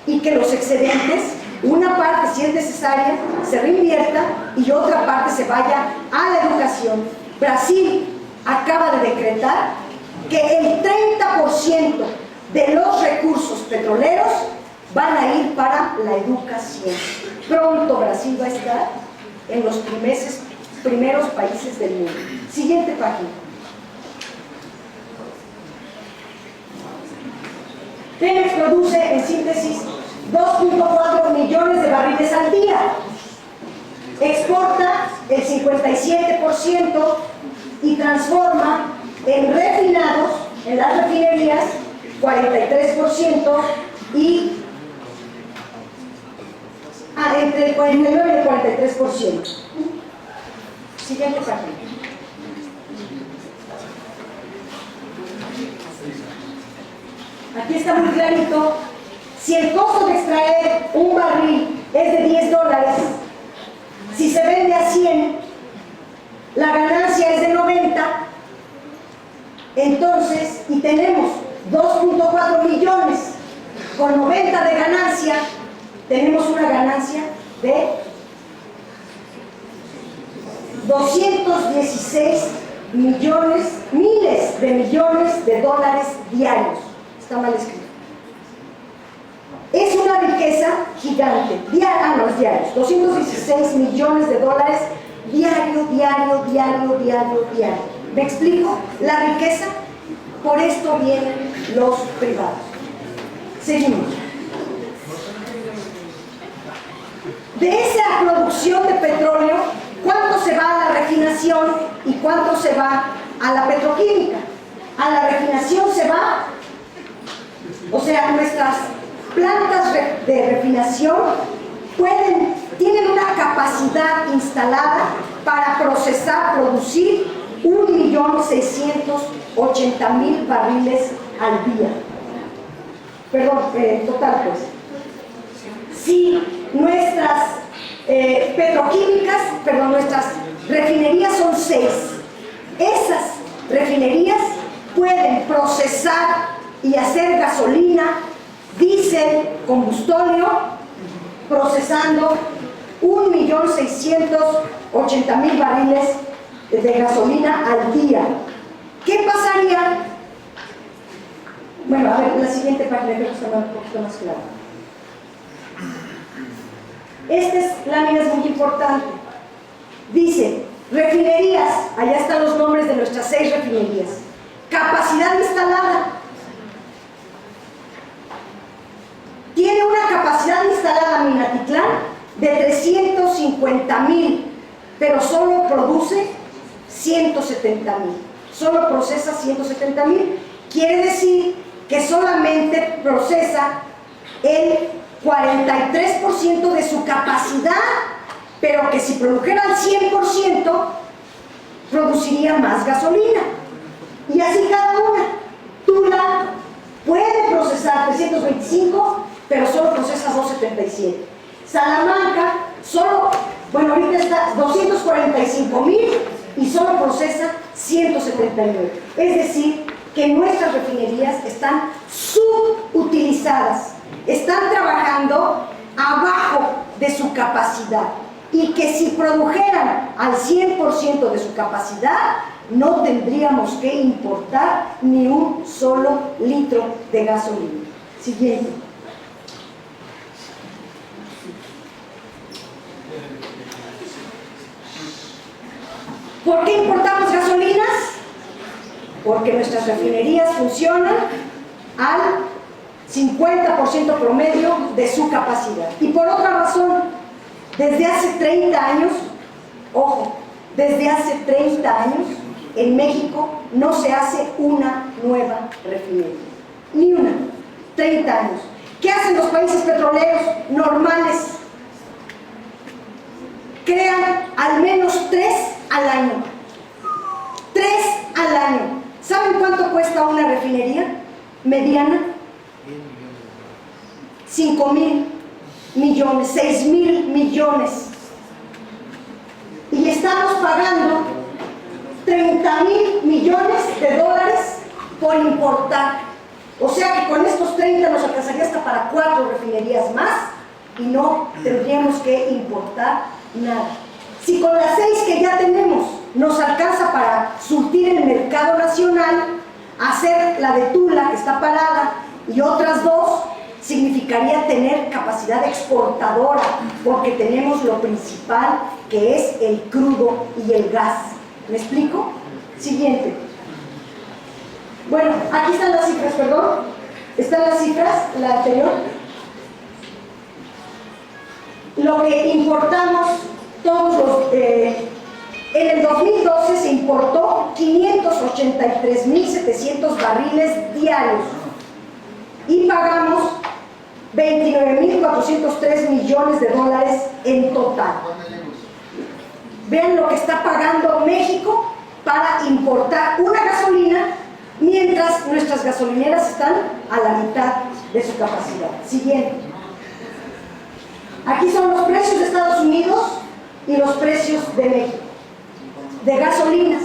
Y que los excedentes, una parte si es necesaria, se reinvierta y otra parte se vaya a la educación. Brasil acaba de decretar que el 30% de los recursos petroleros van a ir para la educación. Pronto Brasil va a estar en los primeros países del mundo. Siguiente página. Pemex produce, en síntesis, 2.4 millones de barriles al día. Exporta el 57% y transforma en refinados, en las refinerías, 43% y entre el 49 y el 43%. Siguiente página. Aquí está muy clarito. Si el costo de extraer un barril es de $10, si se vende a 100, la ganancia es de 90, entonces, y tenemos 2.4 millones con 90 de ganancia, tenemos una ganancia de 216 millones, miles de millones de dólares diarios. Está mal escrito. Es una riqueza gigante, los diarios, 216 millones de dólares diario. ¿Me explico? La riqueza Por esto vienen los privados. Seguimos. De esa producción de petróleo, ¿cuánto se va a la refinación y cuánto se va a la petroquímica? A la refinación se va, o sea, nuestras plantas de refinación tienen una capacidad instalada para producir 1.680.000 barriles al día. Perdón, total pues. Si nuestras nuestras refinerías son 6, esas refinerías pueden procesar y hacer gasolina, diésel, combustóleo, procesando 1.680.000 barriles de gasolina al día. ¿Qué pasaría? Bueno, a ver, la siguiente página creo que está un poquito más clara. Esta lámina es muy importante. Dice, refinerías, allá están los nombres de nuestras 6 refinerías. Capacidad instalada. Tiene una capacidad instalada Minatitlán de 350.000, pero solo produce 170.000. Solo procesa 170.000. Quiere decir que solamente procesa el 43% de su capacidad, pero que si produjera al 100%, produciría más gasolina. Y así cada una. Tula puede procesar 325, pero solo procesa 277. Salamanca, ahorita está 245.000 y solo procesa 179. Es decir, que nuestras refinerías están subutilizadas, están trabajando abajo de su capacidad, y que si produjeran al 100% de su capacidad, no tendríamos que importar ni un solo litro de gasolina. Siguiente. ¿Por qué importamos gasolinas? Porque nuestras refinerías funcionan al 50% promedio de su capacidad. Y por otra razón, desde hace 30 años, ojo, desde hace 30 años, en México no se hace una nueva refinería. Ni una. 30 años. ¿Qué hacen los países petroleros normales? Crean al menos 3 al año. 3 al año. ¿Saben cuánto cuesta una refinería mediana? 5.000 millones, 6.000 millones. Y estamos pagando 30.000 millones de dólares por importar. O sea que con estos 30 nos alcanzaría hasta para 4 refinerías más y no tendríamos que importar nada. Si con las 6 que ya tenemos nos alcanza para surtir el mercado nacional, hacer la de Tula, que está parada, y otras 2, significaría tener capacidad exportadora, porque tenemos lo principal, que es el crudo y el gas. ¿Me explico? Siguiente. Bueno, aquí están las cifras, perdón. Están las cifras, la anterior. Lo que importamos todos los... en el 2012 se importó 583.700 barriles diarios y pagamos 29.403 millones de dólares en total. Vean lo que está pagando México para importar una gasolina, mientras nuestras gasolineras están a la mitad de su capacidad. Siguiente. Aquí son los precios de Estados Unidos y los precios de México, de gasolinas.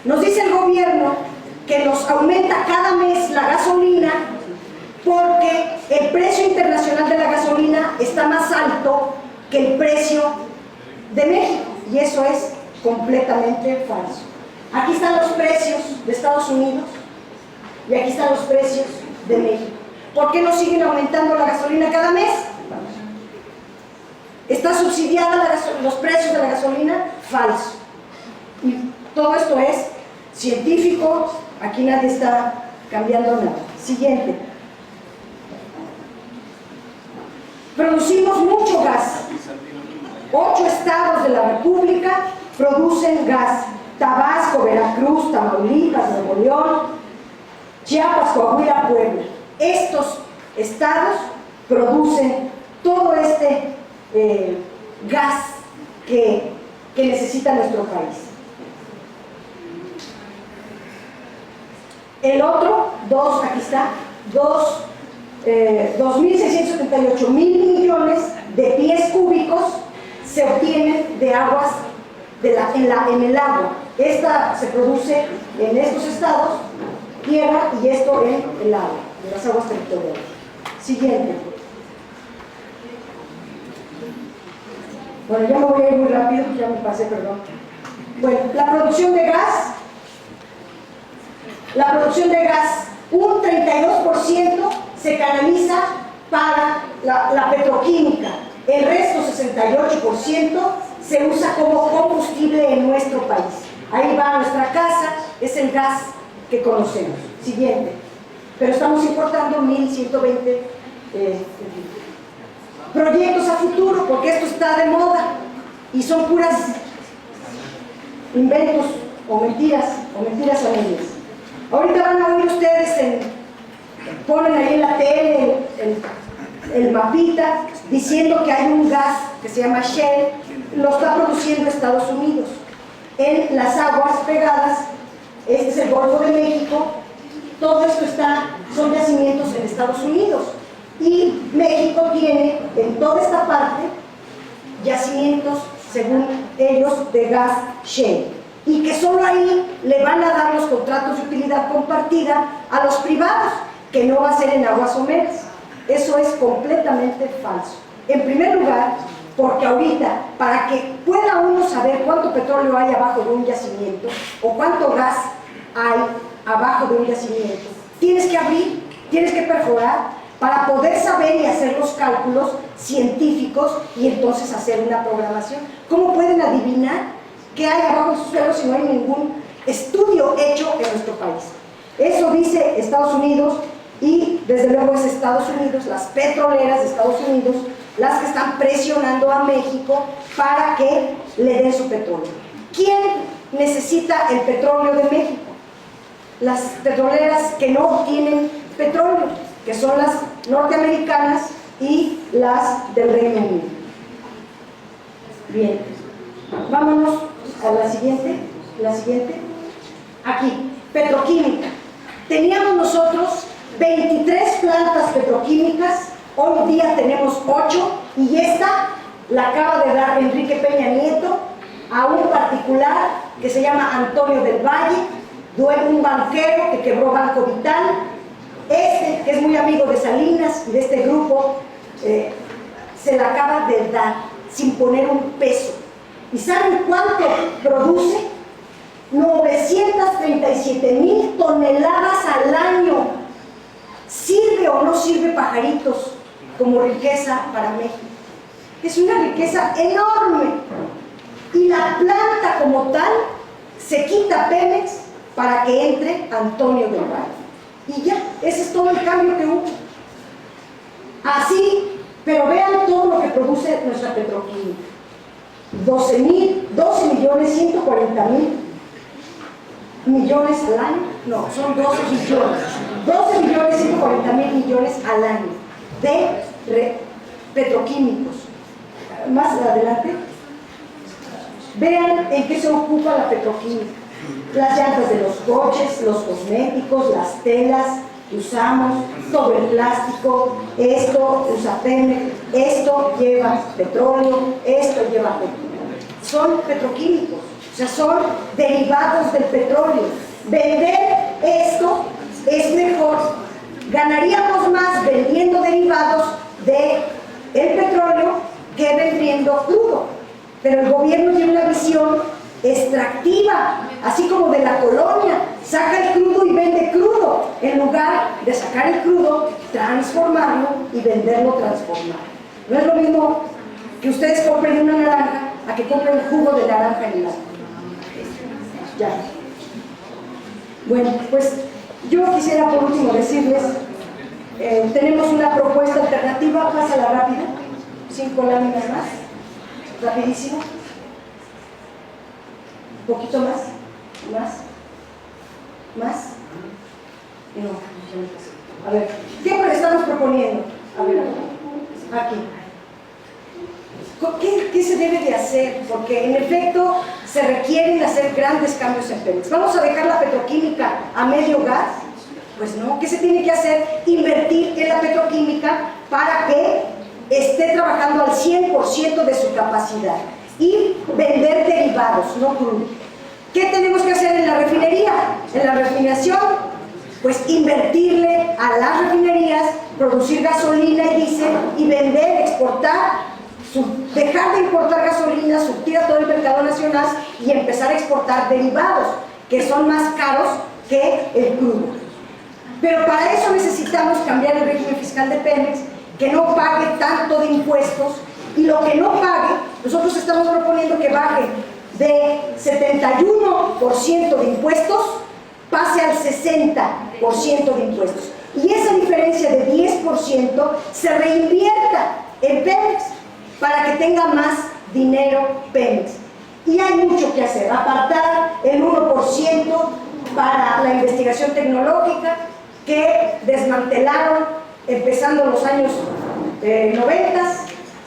Nos dice el gobierno que nos aumenta cada mes la gasolina porque el precio internacional de la gasolina está más alto que el precio de México, y eso es completamente falso. Aquí están los precios de Estados Unidos y aquí están los precios de México. ¿Por qué no siguen aumentando la gasolina cada mes? ¿Está subsidiada los precios de la gasolina? Falso. Y todo esto es científico, aquí nadie está cambiando nada. Siguiente. Producimos mucho gas. 8 estados de la República producen gas. Tabasco, Veracruz, Tamaulipas, Nuevo León, Chiapas, Coahuila, Puebla. Estos estados producen todo este gas que necesita nuestro país. El otro, aquí está, 2.678 mil millones de pies cúbicos se obtienen de aguas en el agua. Esta se produce en estos estados, tierra, y esto en el agua, en las aguas territoriales. Siguiente. Bueno, ya me voy a ir muy rápido, ya me pasé, perdón. Bueno, la producción de gas, un 32% se canaliza para la petroquímica, el resto, 68%, se usa como combustible en nuestro país. Ahí va a nuestra casa, es el gas que conocemos. Siguiente. Pero estamos importando 1.120 proyectos a futuro, porque esto está de moda y son puras inventos o mentiras a medias. Ahorita van a oír ustedes, ponen ahí en la tele el mapita diciendo que hay un gas que se llama Shell, lo está produciendo Estados Unidos en las aguas pegadas. Este es el Golfo de México. Todo esto son yacimientos en Estados Unidos, y México tiene en toda esta parte yacimientos, según ellos, de gas Shell, y que solo ahí le van a dar los contratos de utilidad compartida a los privados, que no va a ser en aguas someras. Eso es completamente falso. En primer lugar, porque ahorita, para que pueda uno saber cuánto petróleo hay abajo de un yacimiento o cuánto gas hay abajo de un yacimiento, tienes que abrir, tienes que perforar para poder saber y hacer los cálculos científicos y entonces hacer una programación. ¿Cómo pueden adivinar qué hay abajo de sus suelos si no hay ningún estudio hecho en nuestro país? Eso dice Estados Unidos, y desde luego es Estados Unidos, las petroleras de Estados Unidos, las que están presionando a México para que le den su petróleo. ¿Quién necesita el petróleo de México? Las petroleras que no tienen petróleo, que son las norteamericanas y las del Reino Unido. Bien, vámonos a la siguiente. Aquí, petroquímica. Teníamos nosotros 23 plantas petroquímicas, hoy día tenemos 8, y esta la acaba de dar Enrique Peña Nieto a un particular que se llama Antonio del Valle, un banquero que quebró Banco Vital. Que es muy amigo de Salinas y de este grupo, se la acaba de dar sin poner un peso. ¿Y saben cuánto produce? 937,000 toneladas al año. ¿Sirve o no sirve, pajaritos, como riqueza para México? Es una riqueza enorme. Y la planta como tal se quita Pemex para que entre Antonio del Valle. Y ya, ese es todo el cambio que hubo. Así, pero vean todo lo que produce nuestra petroquímica. 12.140.000 millones al año. No, son 12 billones. 12.140.000 millones al año de petroquímicos. Más adelante, vean en qué se ocupa la petroquímica. Las llantas de los coches, los cosméticos, las telas que usamos, todo el plástico, esto usa Pemex, esto lleva petróleo, esto lleva petróleo. Son petroquímicos, o sea, son derivados del petróleo. Vender esto es mejor, ganaríamos más vendiendo derivados del petróleo que vendiendo crudo, pero el gobierno tiene una visión extractiva, así como de la colonia, saca el crudo y vende crudo, en lugar de sacar el crudo, transformarlo y venderlo transformado. No es lo mismo que ustedes compren una naranja a que compren jugo de naranja en el agua. Ya. Bueno, pues Yo quisiera por último decirles, tenemos una propuesta alternativa, pásala rápida, 5 láminas más, rapidísimo, un poquito más, no, a ver, ¿qué le estamos proponiendo? A ver, aquí. ¿Qué se debe de hacer? Porque en efecto se requieren hacer grandes cambios en Pemex. ¿Vamos a dejar la petroquímica a medio gas? Pues no. ¿Qué se tiene que hacer? Invertir en la petroquímica para que esté trabajando al 100% de su capacidad y vender derivados, no crudo. ¿Qué tenemos que hacer en la refinería? En la refinación, pues invertirle a las refinerías, producir gasolina y diésel y vender, exportar, dejar de importar gasolina, surtir a todo el mercado nacional y empezar a exportar derivados que son más caros que el crudo. Pero para eso necesitamos cambiar el régimen fiscal de Pemex, que no pague tanto de impuestos, y lo que no pague, nosotros estamos proponiendo que baje de 71% de impuestos, pase al 60% de impuestos. Y esa diferencia de 10% se reinvierta en Pemex para que tenga más dinero Pemex. Y hay mucho que hacer, apartar el 1% para la investigación tecnológica que desmantelaron empezando los años 90,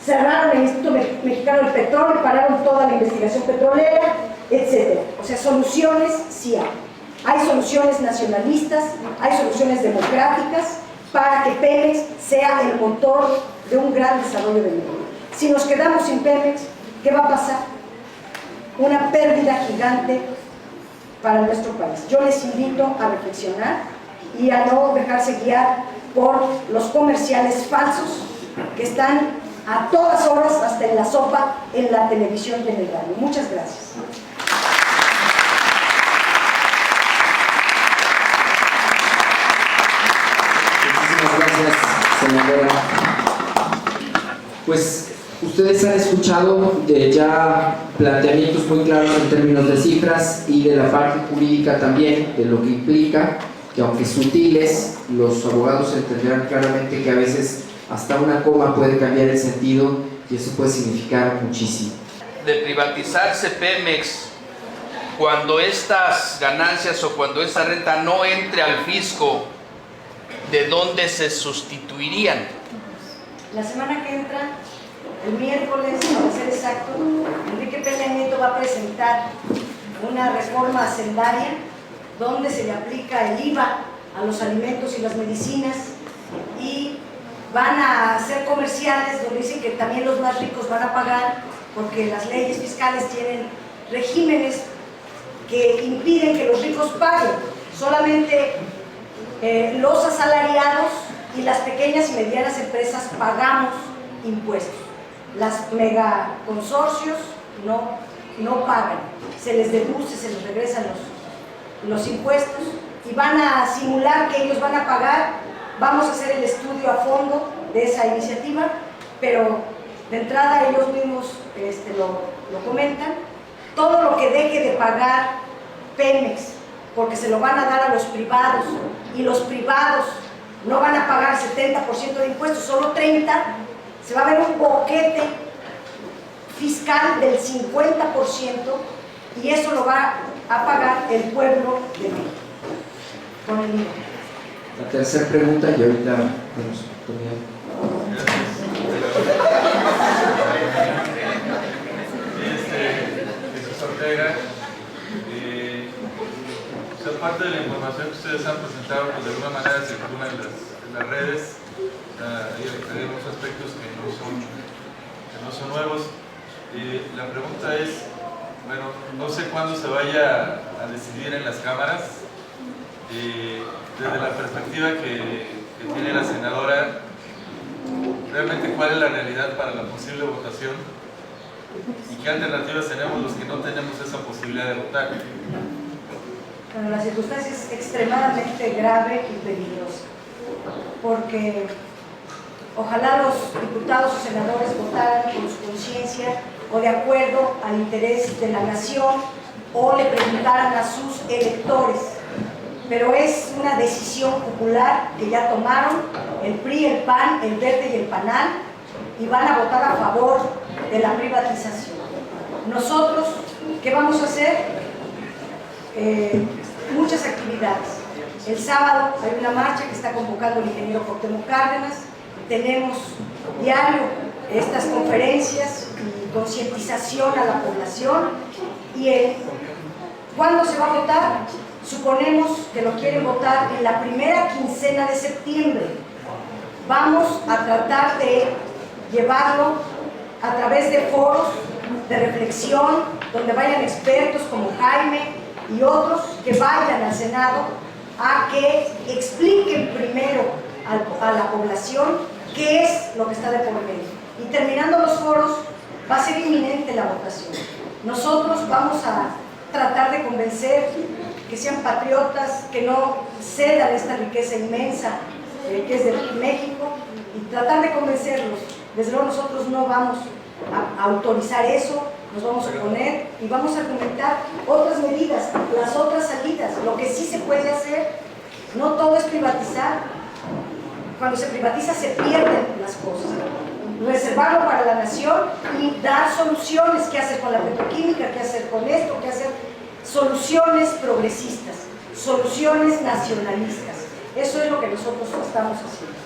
cerraron el Instituto Mexicano del Petróleo, pararon toda la investigación petrolera, etc. O sea, soluciones sí hay. Hay soluciones nacionalistas, hay soluciones democráticas para que Pemex sea el motor de un gran desarrollo de México. Si nos quedamos sin Pemex, ¿qué va a pasar? Una pérdida gigante para nuestro país. Yo les invito a reflexionar y a no dejarse guiar por los comerciales falsos que están a todas horas, hasta en la sopa, en la televisión y en el radio. Muchas gracias. Muchísimas gracias, senadora. Pues ustedes han escuchado ya planteamientos muy claros en términos de cifras y de la parte jurídica también, de lo que implica que, aunque sutiles, los abogados entenderán claramente que a veces hasta una coma puede cambiar el sentido y eso puede significar muchísimo. De privatizarse Pemex, cuando estas ganancias o cuando esta renta no entre al fisco, ¿de dónde se sustituirían? La semana que entra, el miércoles, para ser exacto, Enrique Peña Nieto va a presentar una reforma hacendaria donde se le aplica el IVA a los alimentos y las medicinas, y van a hacer comerciales donde dicen que también los más ricos van a pagar, porque las leyes fiscales tienen regímenes que impiden que los ricos paguen. Solamente los asalariados y las pequeñas y medianas empresas pagamos impuestos. Las megaconsorcios no pagan, se les deduce, se les regresan los impuestos y van a simular que ellos van a pagar. Vamos a hacer el estudio a fondo de esa iniciativa, pero de entrada ellos mismos lo comentan. Todo lo que deje de pagar Pemex, porque se lo van a dar a los privados, y los privados no van a pagar 70% de impuestos, solo 30%, se va a ver un boquete fiscal del 50%, y eso lo va a pagar el pueblo de México con el IVA. La tercera pregunta, y ahorita tenemos oportunidad. Jesús Ortega, parte de la información que ustedes han presentado, pues de alguna manera circula en las redes. Hay algunos aspectos que no son nuevos. La pregunta es, bueno, no sé cuándo se vaya a decidir en las cámaras. Desde la perspectiva que tiene la senadora, realmente cuál es la realidad para la posible votación y qué alternativas tenemos los que no tenemos esa posibilidad de votar. Bueno, la circunstancia es extremadamente grave y peligrosa, porque ojalá los diputados o senadores votaran con su conciencia o de acuerdo al interés de la nación, o le preguntaran a sus electores pero es una decisión popular que ya tomaron el PRI, el PAN, el Verde y el PANAL, y van a votar a favor de la privatización. Nosotros, ¿qué vamos a hacer? Muchas actividades. El sábado hay una marcha que está convocando el ingeniero Cuauhtémoc Cárdenas. Tenemos diario estas conferencias y concientización a la población. ¿Y cuándo se va a votar? Suponemos que lo quieren votar en la primera quincena de septiembre. Vamos a tratar de llevarlo a través de foros de reflexión, donde vayan expertos como Jaime y otros que vayan al Senado a que expliquen primero a la población qué es lo que está de por medio. Y terminando los foros, va a ser inminente la votación. Nosotros vamos a tratar de convencer que sean patriotas, que no cedan esta riqueza inmensa que es de México, y tratar de convencerlos. Desde luego nosotros no vamos a autorizar eso, nos vamos a oponer y vamos a argumentar otras medidas, las otras salidas, lo que sí se puede hacer. No todo es privatizar. Cuando se privatiza se pierden las cosas. Reservarlo para la nación y dar soluciones, qué hacer con la petroquímica, qué hacer con esto, qué hacer, soluciones progresistas, soluciones nacionalistas. Eso es lo que nosotros estamos haciendo.